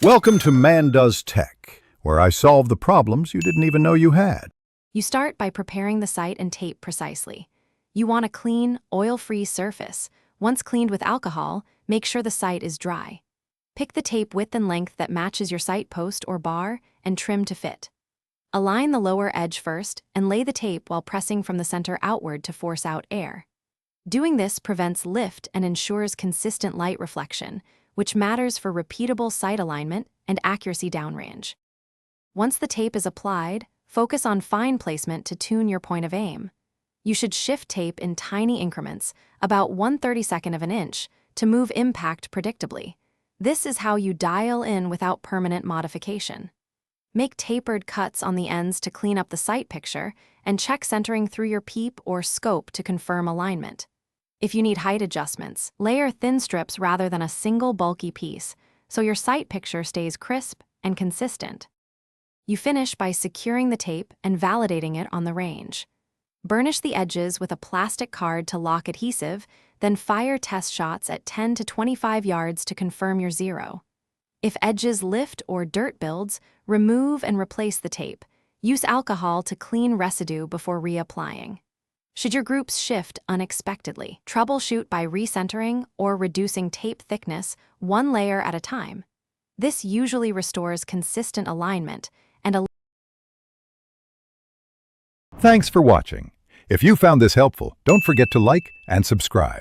Welcome to Man Does Tech, where I solve the problems you didn't even know you had. You start by preparing the sight and tape precisely. You want a clean, oil-free surface. Once cleaned with alcohol, make sure the sight is dry. Pick the tape width and length that matches your sight post or bar and trim to fit. Align the lower edge first and lay the tape while pressing from the center outward to force out air. Doing this prevents lift and ensures consistent light reflection, which matters for repeatable sight alignment and accuracy downrange. Once the tape is applied, focus on fine placement to tune your point of aim. You should shift tape in tiny increments, about 1/32 of an inch, to move impact predictably. This is how you dial in without permanent modification. Make tapered cuts on the ends to clean up the sight picture, and check centering through your peep or scope to confirm alignment. If you need height adjustments, layer thin strips rather than a single bulky piece, so your sight picture stays crisp and consistent. You finish by securing the tape and validating it on the range. Burnish the edges with a plastic card to lock adhesive, then fire test shots at 10 to 25 yards to confirm your zero. If edges lift or dirt builds, remove and replace the tape. Use alcohol to clean residue before reapplying. Should your groups shift unexpectedly, troubleshoot by recentering or reducing tape thickness one layer at a time. This usually restores consistent alignment and Thanks for watching. If you found this helpful, don't forget to like and subscribe.